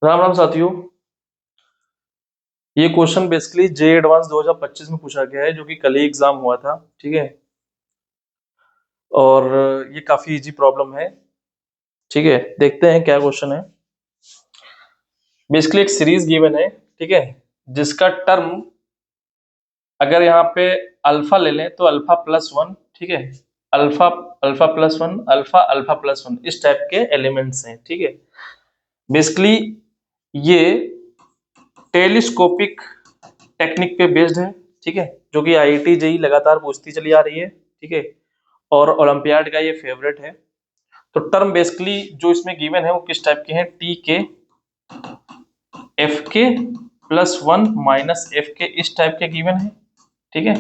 राम राम साथियों। ये question basically जे advance 2025 में पूछा गया है, जो कि कल ही एग्जाम हुआ था। ठीक है, और ये काफी इजी प्रॉब्लम है। ठीक है, देखते हैं क्या क्वेश्चन है। बेसिकली एक सीरीज गिवन है, ठीक है, जिसका टर्म अगर यहाँ पे अल्फा ले लें तो अल्फा प्लस वन, ठीक है, alpha alpha plus one, alpha alpha plus one, इस टाइप के एलिमेंट्स हैं। ठीक है, बेसिकली ये टेलीस्कोपिक टेक्निक पे बेस्ड है। ठीक है, जो कि आईआईटी जेई लगातार पूछती चली आ रही है। ठीक है, और ओलंपियाड का ये फेवरेट है। तो टर्म बेसिकली जो इसमें गिवन है वो किस टाइप के हैं, टी के एफ के प्लस वन माइनस एफ के, इस टाइप के गिवन है। ठीक है,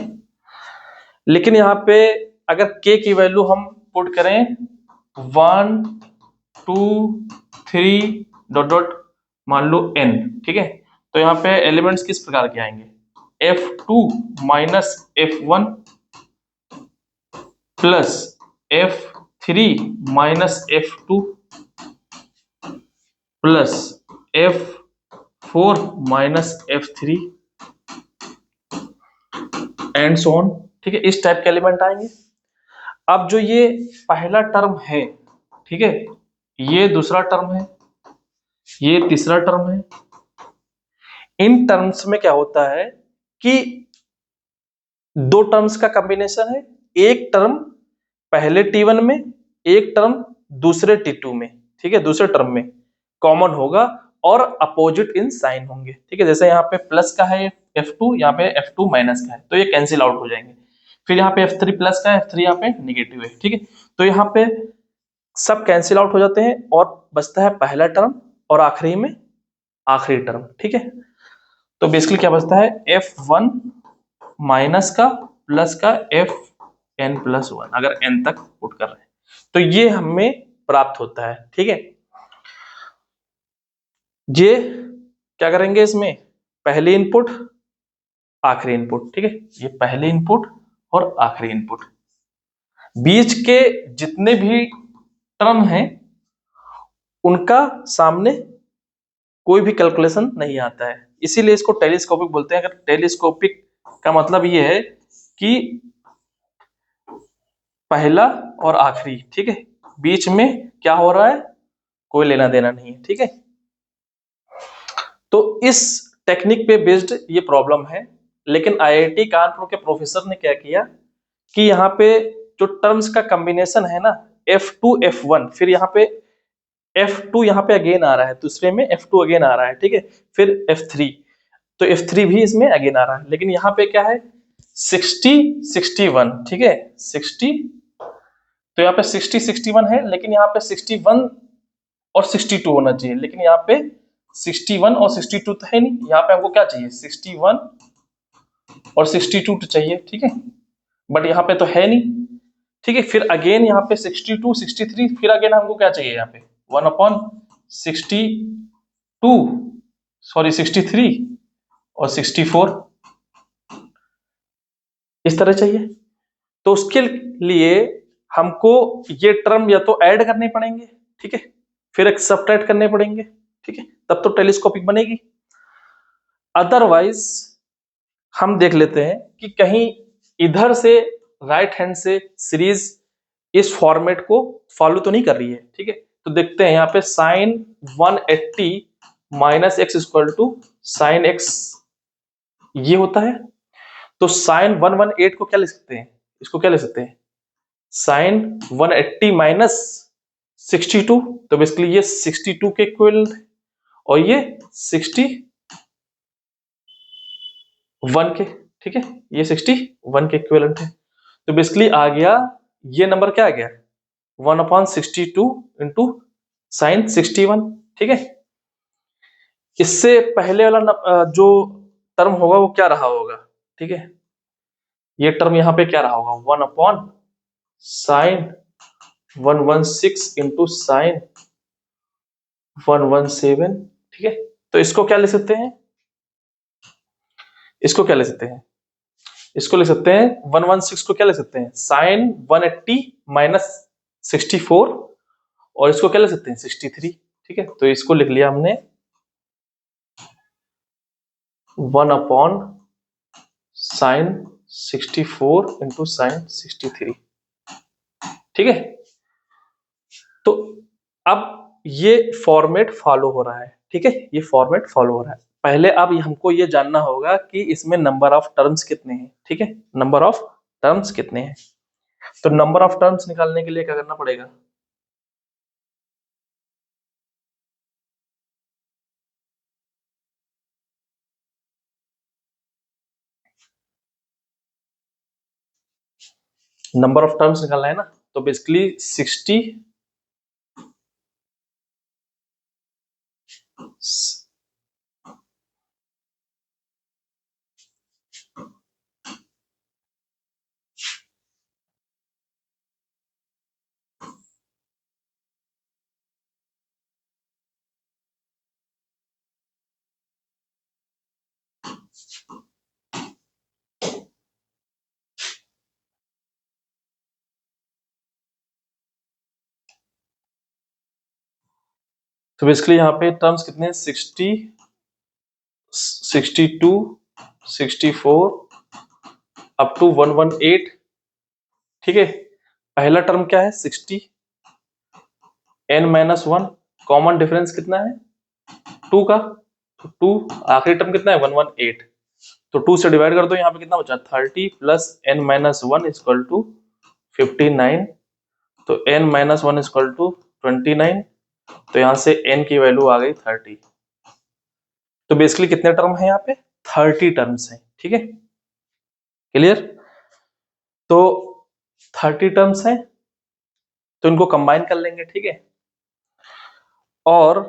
लेकिन यहाँ पे अगर के की वैल्यू हम पुट करें 1 2 3 डॉट डॉट मान लो n, ठीक है, तो यहाँ पे एलिमेंट्स किस प्रकार के आएंगे, F2 minus F1 plus F3 minus F2 plus F4 minus F3 and so on. ठीक है, इस टाइप के एलिमेंट आएंगे। अब जो ये पहला टर्म है, ठीक है, ये दूसरा टर्म है, ये तीसरा टर्म है। इन टर्म्स में क्या होता है कि दो टर्म्स का कॉम्बिनेशन है। एक टर्म पहले T1 में, एक टर्म दूसरे T2 में। ठीक है, दूसरे टर्म में कॉमन होगा और अपोजिट इन साइन होंगे। ठीक है, जैसे यहाँ पे प्लस का है F2, यहाँ पे F2 माइनस का है, तो ये कैंसिल आउट हो जाएंगे। फिर यहाँ पे F3 प्लस का है, F3 यहाँ पे निगेटिव है। ठीक है, तो यहाँ पे सब कैंसिल आउट हो जाते हैं और बचता है पहला टर्म और आखिरी में आखिरी टर्म। ठीक है, तो बेसिकली क्या बचता है, F1 माइनस का प्लस का Fn प्लस वन, अगर n तक पुट कर रहे हैं तो ये हमें प्राप्त होता है। ठीक है, ये क्या करेंगे, इसमें पहली इनपुट आखिरी इनपुट। ठीक है, ये पहली इनपुट और आखिरी इनपुट, बीच के जितने भी टर्म हैं उनका सामने कोई भी कैलकुलेशन नहीं आता है, इसीलिए इसको टेलीस्कोपिक बोलते हैं। अगर टेलीस्कोपिक का मतलब ये है कि पहला और आखिरी, ठीक है, बीच में क्या हो रहा है कोई लेना देना नहीं है। ठीक है, तो इस टेक्निक पे बेस्ड ये प्रॉब्लम है। लेकिन आईआईटी कानपुर के प्रोफेसर ने क्या किया कि यहाँ पे जो टर्म्स का कॉम्बिनेशन है ना, F2 F1, फिर यहाँ पे F2 यहाँ पे अगेन आ रहा है, दूसरे में F2 अगेन आ रहा है। ठीक है, फिर F3, तो F3 भी इसमें अगेन आ रहा है। लेकिन यहाँ पे क्या है, 60 61, ठीक है, 60, तो यहाँ पे 60 61 है, लेकिन यहाँ पे 61 और 62 होना चाहिए, लेकिन यहाँ पे 61 और 62 तो है नहीं। यहाँ पे हमको क्या चाहिए, 61 और 62 तो चाहिए। ठीक है, बट यहाँ पे तो है नहीं। ठीक है, फिर अगेन यहाँ पे 62 63, फिर अगेन हमको क्या चाहिए, यहाँ पे 1/62, सॉरी 63 और 64, इस तरह चाहिए। तो उसके लिए हमको ये टर्म या तो ऐड करने पड़ेंगे, ठीक है, फिर एक सब्ट्रैक्ट करने पड़ेंगे। ठीक है, तब तो टेलीस्कोपिक बनेगी। अदरवाइज हम देख लेते हैं कि कहीं इधर से राइट हैंड से सीरीज इस फॉर्मेट को फॉलो तो नहीं कर रही है। ठीक है, तो देखते हैं यहाँ पे sine 180 minus x equal to sine x, ये होता है। तो साइन 118 को क्या लिख सकते हैं, इसको क्या लिख सकते हैं, साइन 180 माइनस 62, तो बेसिकली ये 62 के इक्विवेलेंट है और ये 61 के। ठीक है, ये 61 के इक्विवेलेंट है। तो बेसिकली आ गया, ये नंबर क्या आ गया, 1/62 इंटू साइन 61। ठीक है, इससे पहले वाला जो टर्म होगा वो क्या रहा होगा, ठीक है, ये टर्म यहाँ पे क्या रहा होगा, 1/sin 116 इंटू साइन 117। ठीक है, तो इसको क्या ले सकते हैं, इसको क्या ले सकते हैं, इसको ले सकते हैं 116 को क्या ले सकते हैं, साइन 180 माइनस 64, और इसको क्या ले सकते हैं 63। ठीक है, तो इसको लिख लिया हमने 1 अपॉन साइन 64 इंटू साइन 63। ठीक है, तो अब ये फॉर्मेट फॉलो हो रहा है। ठीक है, ये फॉर्मेट फॉलो हो रहा है। पहले अब हमको ये जानना होगा कि इसमें नंबर ऑफ टर्म्स कितने हैं। ठीक है, नंबर ऑफ टर्म्स कितने हैं। तो नंबर ऑफ टर्म्स निकालने के लिए क्या करना पड़ेगा? नंबर ऑफ टर्म्स निकालना है ना, तो बेसिकली 60 तो बेसिकली यहाँ पे टर्म्स कितने हैं? 60, 62, 64 अप टू 118। ठीक है, पहला टर्म क्या है? 60, n-1, कॉमन डिफरेंस कितना है? 2 का, तो 2, आखिरी टर्म कितना है? 118, तो 2 से डिवाइड कर दो, यहाँ पे कितना बचा? 30 प्लस n-1 इक्वल टू 59, तो n-1 इक्वल टू 29, तो यहाँ से n की वैल्यू आ गई 30। तो बेसिकली कितने टर्म है यहाँ पे? 30 टर्म्स हैं। ठीक है, क्लियर? तो 30 टर्म्स हैं, तो इनको कंबाइन कर लेंगे। ठीक है, और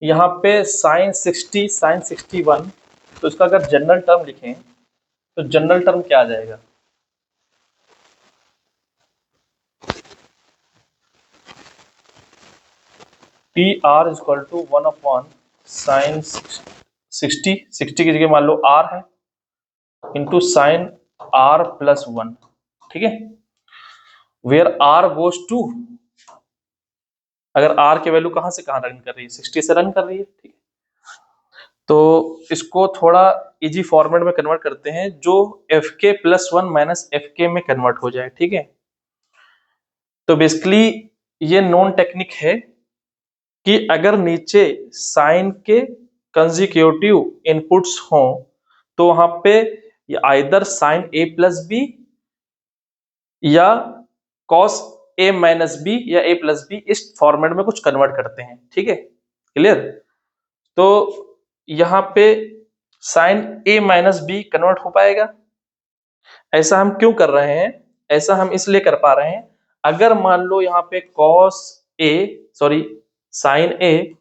यहाँ पे साइन 60, साइन 61, तो इसका अगर जनरल टर्म लिखें तो जनरल टर्म क्या आ जाएगा? T R equal to 1 upon sine 60 की जगह मान लो आर है, इंटू साइन आर प्लस 1। ठीक है, वेयर आर गोज टू, अगर आर की वैल्यू कहां से कहां रन कर रही है? 60 से रन कर रही है। ठीक है, तो इसको थोड़ा इजी फॉर्मेट में कन्वर्ट करते हैं, जो एफ के प्लस 1 माइनस एफ के में कन्वर्ट हो जाए। ठीक है, तो बेसिकली ये नॉन टेक्निक है कि अगर नीचे साइन के कंजिक्यूटिव इनपुट्स हों तो वहां पे आइदर साइन ए प्लस बी या कॉस ए माइनस बी या ए प्लस बी, इस फॉर्मेट में कुछ कन्वर्ट करते हैं। ठीक है, क्लियर? तो यहां पे साइन ए माइनस बी कन्वर्ट हो पाएगा। ऐसा हम क्यों कर रहे हैं? ऐसा हम इसलिए कर पा रहे हैं, अगर मान लो यहाँ पे cos A, sorry, sign A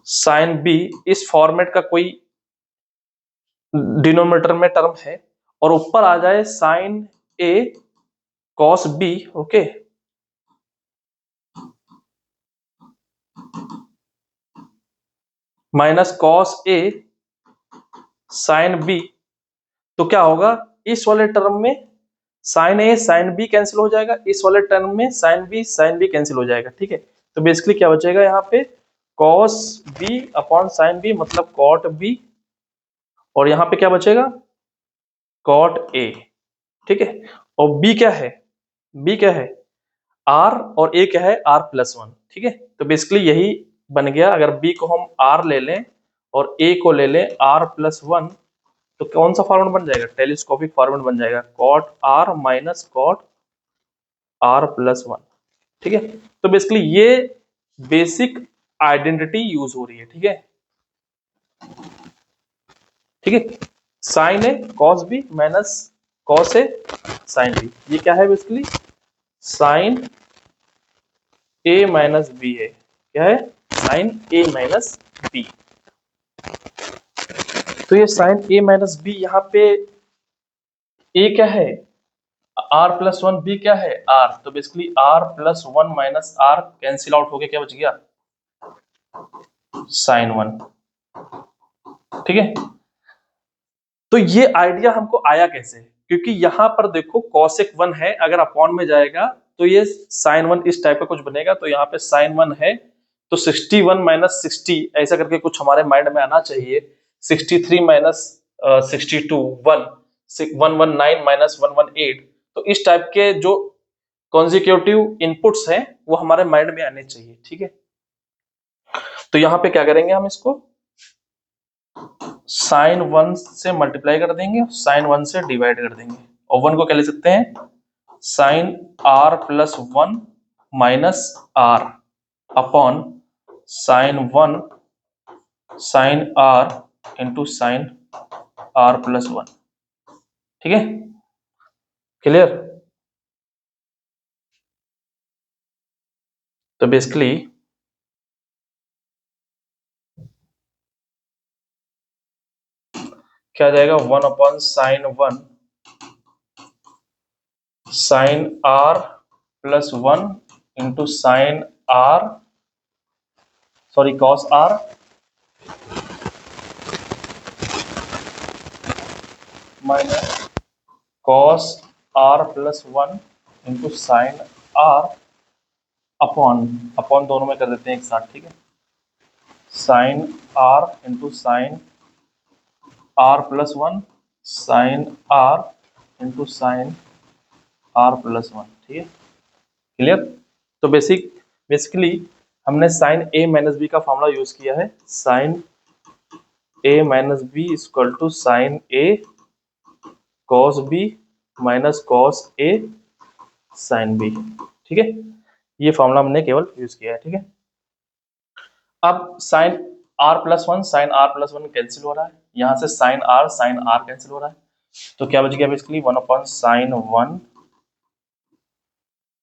sine B, इस फॉर्मेट का कोई डिनोमिनेटर में टर्म है और ऊपर आ जाए sine A cos B, okay, minus cos A sine B, तो क्या होगा? इस वाले टर्म में sine A sine B cancel हो जाएगा, इस वाले टर्म में साइन बी कैंसिल हो जाएगा। ठीक है, तो बेसिकली क्या बचेगा यहाँ पे? Cos B upon sine B, मतलब कॉट बी, और यहाँ पे क्या बचेगा? Cot A. ठीक है, और बी क्या है? बी क्या है? आर, और ए क्या है? R plus 1। ठीक है, तो बेसिकली यही बन गया। अगर बी को हम आर ले लें और ए को ले लें आर प्लस 1, तो कौन सा फॉर्मेट बन जाएगा? टेलीस्कोपिक फॉर्मेट बन जाएगा, cot R minus cot R plus 1। ठीक है, तो बेसिकली ये बेसिक आइडेंटिटी यूज हो रही है। ठीक है, ठीक है, sign A cos B minus cos A sine B, ये क्या है? बेसिकली साइन ए माइनस बी है। क्या है? साइन ए माइनस बी। तो ये साइन ए माइनस बी, यहाँ पे ए क्या है? आर प्लस 1, बी क्या है? आर, तो basically R plus 1 minus R cancel out हो गया, क्या बच गया? साइन 1। ठीक है, तो ये आइडिया हमको आया कैसे? क्योंकि यहां पर देखो कॉसेक 1 है, अगर अपॉन में जाएगा तो ये साइन 1 इस टाइप का कुछ बनेगा, तो यहाँ पे साइन 1 है, तो 61 माइनस 60 ऐसा करके कुछ हमारे माइंड में आना चाहिए। 63 माइनस 62 1, 119 माइनस 118। तो इस टाइप के जो कॉन्जिक्यूटिव इनपुट्स हैं वो हमारे माइंड में आने चाहिए, ठीक है। तो यहाँ पे क्या करेंगे, हम इसको साइन 1 से मल्टीप्लाई कर देंगे, साइन 1 से डिवाइड कर देंगे, और 1 को क्या ले सकते हैं, sine r plus 1 minus r upon sine 1 sine r into sine r plus 1, ठीक है, क्लियर। तो बेसिकली क्या आ जाएगा, 1 upon sine 1 sine r plus 1 into sine r, sorry cos r minus cos r plus 1 into sine r upon, upon दोनों में कर देते हैं एक साथ, ठीक है, sine r into sine r plus 1 sine r into sine r plus 1, ठीक है, क्लियर। तो बेसिकली हमने साइन a माइनस बी का फॉर्मूला यूज किया है, sine a minus B equal to sine a cos b minus cos a sine b, ठीक है, ये फॉर्मूला हमने केवल यूज किया है, ठीक है। अब sine r plus 1 sine r plus 1 cancel हो रहा है, यहां से साइन r कैंसिल हो रहा है, तो क्या बच गया basically 1 upon sine 1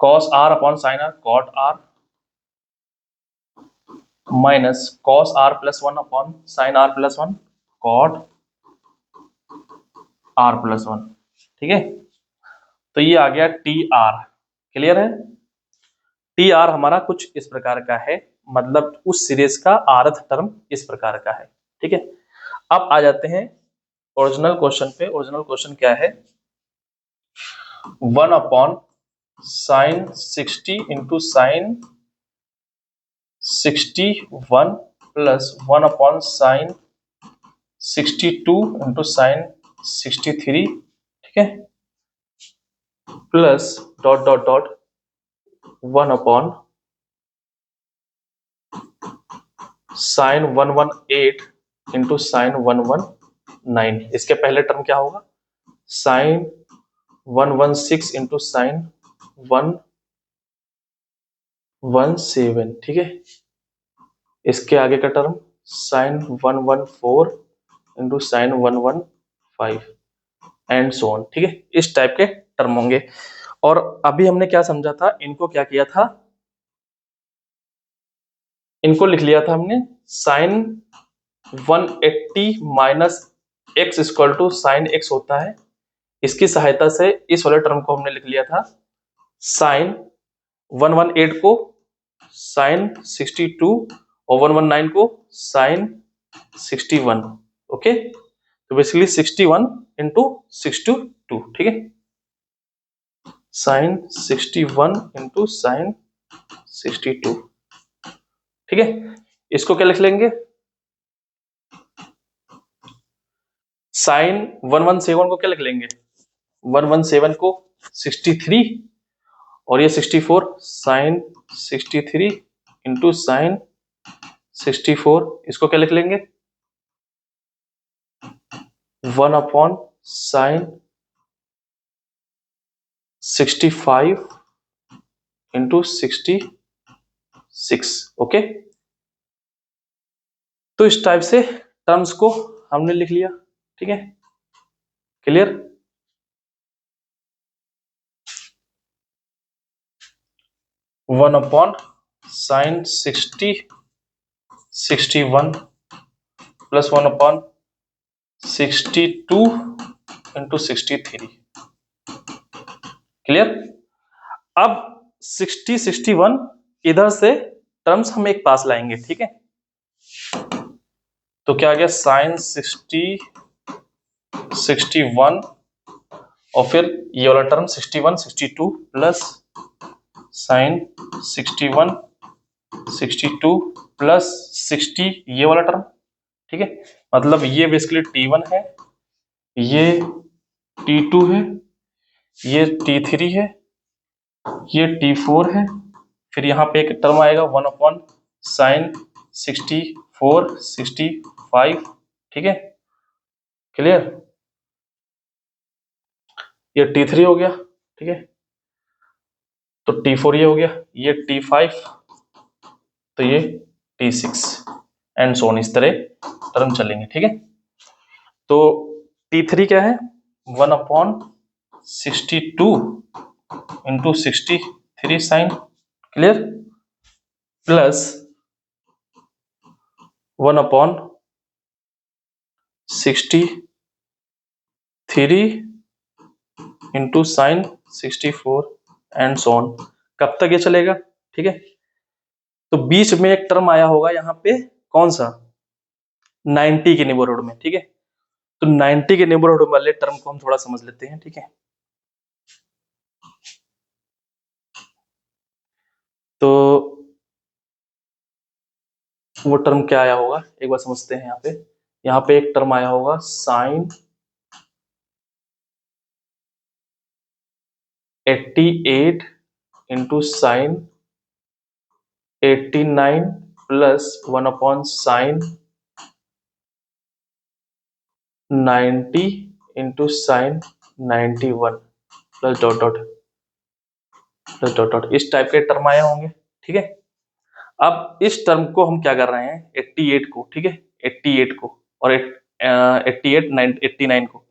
cos r upon sine r cot r minus cos r plus 1 upon sine r plus 1 cot r plus 1, ठीक है। तो ये आ गया टी आर, क्लियर है। टी आर हमारा कुछ इस प्रकार का है, मतलब उस सीरीज का आरथ टर्म इस प्रकार का है, ठीक है। अब आ जाते हैं ओरिजिनल क्वेश्चन पे। ओरिजिनल क्वेश्चन क्या है, 1 upon sine 60 into sine 61 plus 1 upon sign 62 into sine 63, ठीक है, plus dot dot dot 1 upon sign 118 into sine 119। इसके पहले टर्म क्या होगा, साइन 116 इंटू साइन 117, ठीक है। इसके आगे का term sine 114 into sine 115 and so on, ठीक है। इस टाइप के टर्म होंगे। और अभी हमने क्या समझा था, इनको क्या किया था, इनको लिख लिया था हमने sine 180 minus x equal to sine x होता है। इसकी सहायता से इस वाले टर्म को हमने लिख लिया था साइन 118 को साइन 62 और 119 को साइन 61, ओके। तो बेसिकली 61 इंटू 62, ठीक है, साइन 61 इंटू साइन 62, ठीक है। इसको क्या लिख लेंगे, साइन 117 को क्या लिख लेंगे, 117 को 63 और ये 64, साइन 63 इंटू साइन 64, इसको क्या लिख लेंगे, 1 अपॉन साइन 65 इंटू 66, ओके। तो इस टाइप से टर्म्स को हमने लिख लिया, ठीक है, clear. One upon sign 61 plus 1 upon 62 into 63, clear. अब 61 इधर से टर्म्स हम एक पास लाएंगे, ठीक है। तो क्या आ गया, साइन 61 और फिर ये वाला टर्म 61 62 प्लस साइन 61 62 प्लस 60 ये वाला टर्म, ठीक है। मतलब ये बेसिकली T1 है, ये T2 है, ये T3 है, ये T4 है, फिर यहाँ पे एक टर्म आएगा 1/sin 64 65, ठीक है, क्लियर। ये T3 हो गया, ठीक है, तो T4 ये हो गया, ये T5, तो ये T6 एंड सो ऑन, इस तरह टर्म चलेंगे, ठीक है। तो T3 क्या है, 1/62 into 63 sine, clear, plus 1/63 into sine 64 and so on. कब तक ये चलेगा, ठीक है। तो बीच में एक टर्म आया होगा यहाँ पे, कौन सा, 90 के नेबरहुड में, ठीक है। तो 90 के नेबरहुड वाले टर्म को हम थोड़ा समझ लेते हैं, ठीक है। तो वो टर्म क्या आया होगा एक बार समझते हैं। यहाँ पे एक टर्म आया होगा sine 88 into sine 89 plus 1/sin 90 into sine 91 plus dot dot plus dot dot, इस टाइप के टर्म आए होंगे, ठीक है। अब इस टर्म को हम क्या कर रहे हैं, 88 को, ठीक है, 88 को और 89 को,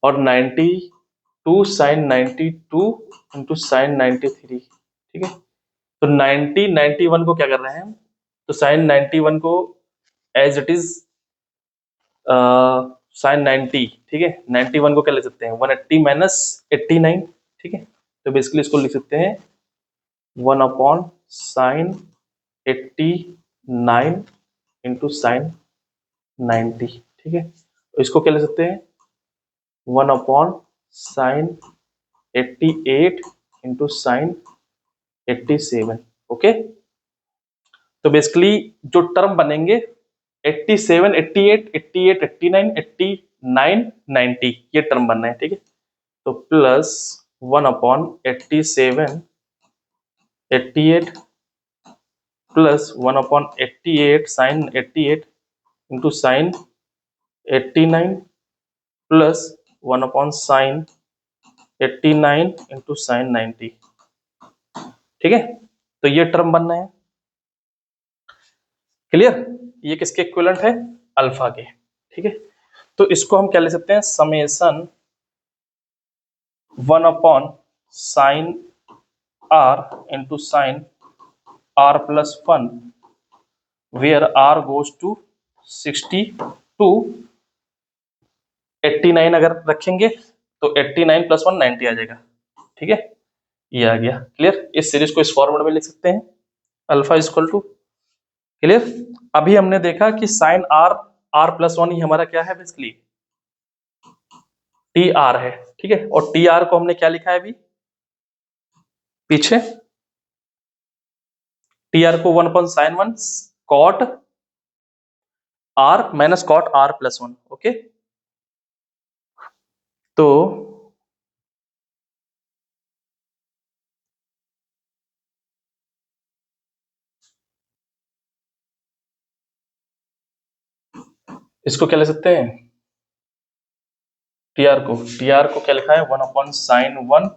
और 92 साइन 92 इंटू साइन 93, ठीक है। तो 91 को क्या कर रहे हैं, तो साइन 91 को एज इट इज साइन 90, ठीक है। 91 को क्या लिख सकते हैं, 180 माइनस 89, ठीक है। तो बेसिकली इसको लिख सकते हैं 1/sin 89 इंटू साइन 90, ठीक है। तो इसको क्या लिख सकते हैं, 1/sin 88 इंटू साइन 87, ओके। तो बेसिकली जो टर्म बनेंगे 87 88 88 89 89 90, ये टर्म बनना है, ठीक है। तो plus 1/87 88 plus 1/88 sine 88 into sine 89 plus 1/sin 89 into sine 90, ठीक है। तो ये टर्म बनना है, क्लियर। ये किसके इक्विवेलेंट है, अल्फा के, ठीक है। तो इसको हम क्या ले सकते हैं, summation 1/sin r into sine r plus 1 where r goes to 62 89 अगर रखेंगे तो 89 प्लस 1 90 आ जाएगा, ठीक है। ये आ गया, क्लियर। इस सीरीज को इस फॉर्मेट में लिख सकते हैं, alpha is equal to, clear. अभी हमने देखा कि साइन r r प्लस 1 ही हमारा क्या है, बेसिकली टी आर है, ठीक है। और टी आर को हमने क्या लिखा है अभी पीछे, टी आर को 1/sin 1 cot r minus cot r plus 1, okay. तो इसको क्या ले सकते हैं, टी आर को क्या लिखा है, 1/sin 1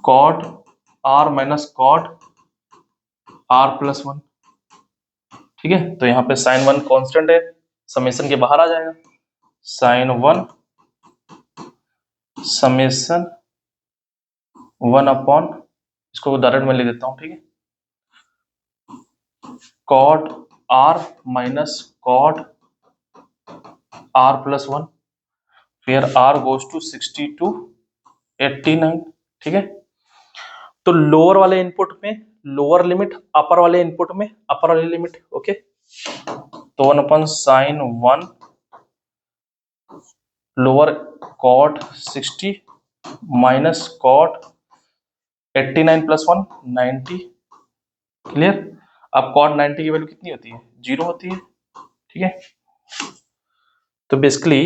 cot r minus cot r plus 1, ठीक है। तो यहाँ पे sin 1 कांस्टेंट है, समेशन के बाहर आ जाएगा, sin 1 समेशन 1 इसको डायरेक्ट में लिख देता हूँ, ठीक है, cot r minus cot r plus 1 फिर r गोज टू 62 89, ठीक है। तो लोअर वाले इनपुट में लोअर लिमिट, अपर वाले इनपुट में अपर वाली लिमिट, ओके। तो 1/sin 1 lower cot 60 minus cot 89 plus 1 90। Clear. अब कॉट 90 की वैल्यू कितनी होती है? 0 होती है। ठीक है, तो basically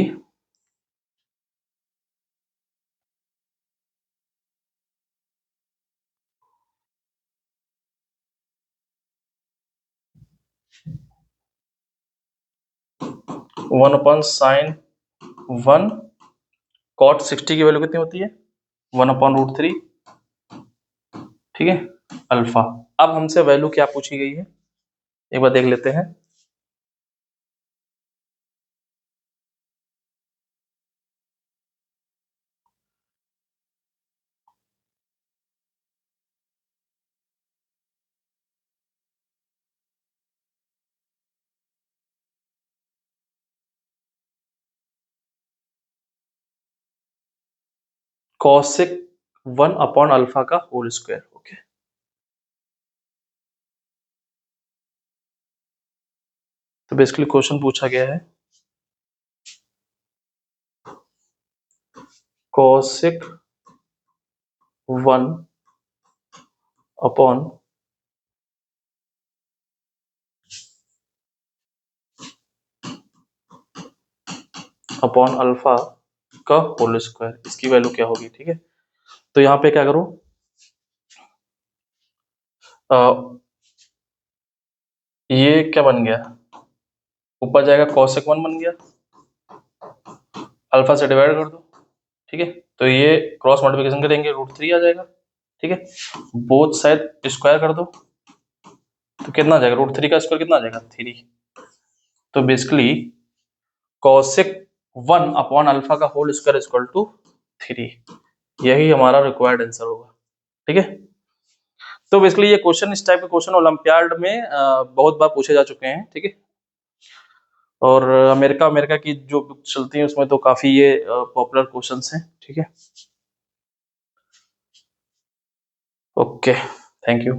one upon sine 1 cot 60 की वैल्यू कितनी होती है? 1/√3। ठीक है, अल्फा। अब हमसे वैल्यू क्या पूछी गई है एक बार देख लेते हैं। कॉसेक 1/अल्फा का होल स्क्वायर। ओके, तो बेसिकली क्वेश्चन पूछा गया है कॉसेक 1/अल्फा का होल स्क्वायर, इसकी वैल्यू क्या होगी? ठीक है, तो यहाँ पे क्या करो, ये क्या बन गया, ऊपर जाएगा कॉसेक 1 बन गया, अल्फा से डिवाइड कर दो। ठीक है, तो ये क्रॉस मल्टीप्लिकेशन करेंगे √3 आ जाएगा। ठीक है, बोथ साइड स्क्वायर कर दो, तो कितना आ जाएगा? √3 का स्क्वायर कितना आ जाएगा? 3। तो बेसिकली कॉसेक 1/अल्फा का होल स्क्वायर इक्वल टू 3, यही हमारा रिक्वायर्ड आंसर होगा। ठीक है, तो बेसिकली ये क्वेश्चन, इस टाइप के क्वेश्चन ओलंपियाड में बहुत बार पूछे जा चुके हैं। ठीक है, और अमेरिका अमेरिका की जो बुक चलती है उसमें तो काफी ये पॉपुलर क्वेश्चंस हैं। ठीक है, ओके, थैंक यू।